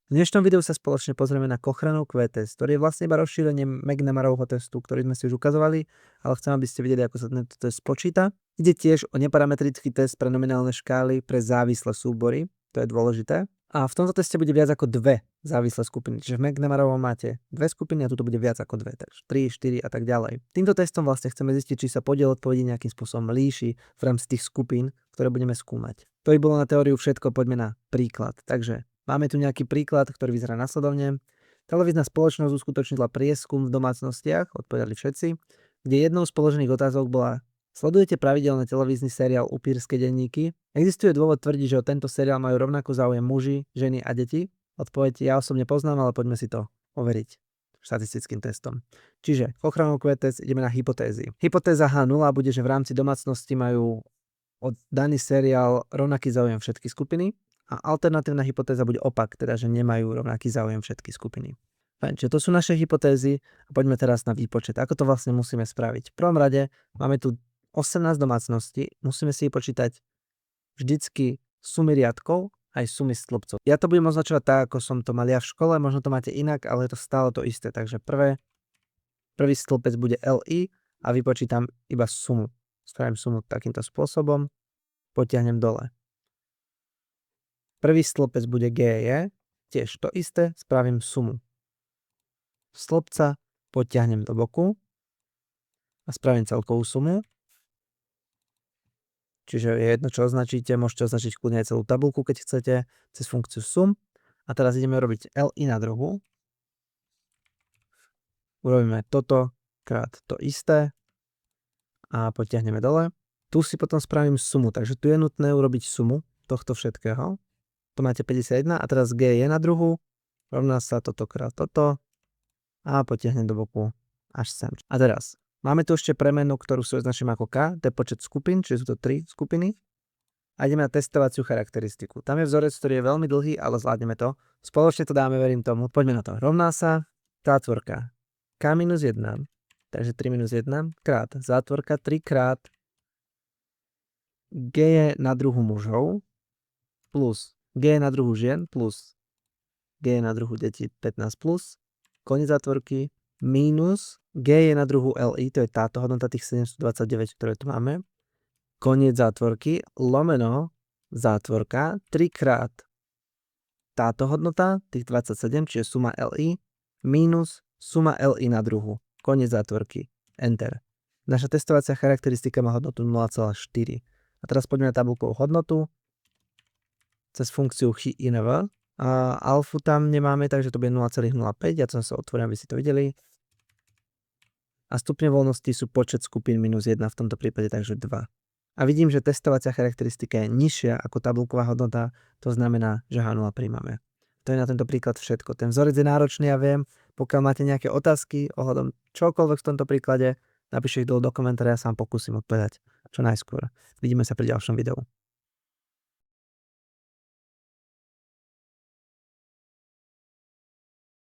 V dnešnom videu sa spoločne pozrieme na Cochranov Q-test, ktorý je vlastne iba rozšírením McNamarovho testu, ktorý sme si už ukazovali, ale chcem, aby ste videli, ako sa tento test počíta. Ide tiež o neparametrický test pre nominálne škály pre závislé súbory, to je dôležité. A v tomto teste bude viac ako dve závislé skupiny, čiže v McNamarovom máte dve skupiny a tuto bude viac ako dve, takže 3, 4 a tak ďalej. Týmto testom vlastne chceme zistiť, či sa podiel odpovedí nejakým spôsobom líši v rámci tých skupín, ktoré budeme skúmať. To by bolo na teóriu všetko, poďme na príklad. Takže máme tu nejaký príklad, ktorý vyzerá nasledovne. Televízna spoločnosť uskutočnila prieskum v domácnostiach, odpovedali všetci, kde jednou z položených otázok bola: sledujete pravidelne televízny seriál Upírske denníky? Existuje dôvod tvrdiť, že o tento seriál majú rovnako záujem muži, ženy a deti? Odpoveď ja osobne poznám, ale poďme si to overiť štatistickým testom. Čiže Cochranov Q-test, ideme na hypotézy. Hypotéza H0 bude, že v rámci domácnosti majú o daný seriál rovnaký záujem všetky skupiny. A alternatívna hypotéza bude opak, teda že nemajú rovnaký záujem všetky skupiny. Fajn, čiže to sú naše hypotézy a poďme teraz na výpočet. Ako to vlastne musíme spraviť? V prvom rade máme tu 18 domácností, musíme si počítať vždycky sumy riadkov aj sumy stĺpcov. Ja to budem označovať tak, ako som to mal ja v škole, možno to máte inak, ale je to stále to isté. Takže prvý stĺpec bude LI a vypočítam iba sumu. Spravím sumu takýmto spôsobom, potiahnem dole. Prvý stĺpec bude GE, tiež to isté, spravím sumu. Stĺpca potiahnem do boku a spravím celkovú sumu. Čiže je jedno, čo označíte, môžete označiť kľudne aj celú tabuľku, keď chcete, cez funkciu sum. A teraz ideme robiť LI na druhu. Urobíme toto krát to isté a potiahneme dole. Tu si potom spravím sumu, takže tu je nutné urobiť sumu tohto všetkého. Tu máte 51 a teraz G je na druhu, rovná sa toto krát toto a potiahnem do boku až sem. A teraz máme tu ešte premenu, ktorú si označím ako K, to je počet skupín, čiže sú to 3 skupiny. A ideme na testovaciu charakteristiku. Tam je vzorec, ktorý je veľmi dlhý, ale zvládneme to. Spoločne to dáme, verím tomu. Poďme na to. Rovná sa zátvorka K-1, takže 3-1 krát zátvorka 3 krát G je na druhu mužov plus G na druhu žien plus G na druhu detí 15 plus, koniec zátvorky, mínus G je na druhu LI, to je táto hodnota tých 729, ktoré tu máme, koniec zátvorky, lomeno zátvorka, 3 krát táto hodnota, tých 27, čiže suma LI, mínus suma LI na druhu, koniec zátvorky, enter. Naša testovacia charakteristika má hodnotu 0,4. A teraz poďme na tabuľkovú hodnotu, cez funkciu chy-inv. A alfu tam nemáme, takže to bude 0,05. Ja som sa otvoril, aby si to videli. A stupne voľnosti sú počet skupín minus 1 v tomto prípade, takže 2. A vidím, že testovacia charakteristika je nižšia ako tabuľková hodnota, to znamená, že H0 príjmame. To je na tento príklad všetko. Ten vzorec je náročný, ja viem. Pokiaľ máte nejaké otázky ohľadom čokoľvek v tomto príklade, napíšte ich do komentára, ja sa vám pokúsim odpovedať čo najskôr. Vidíme sa pri ďalšom videu.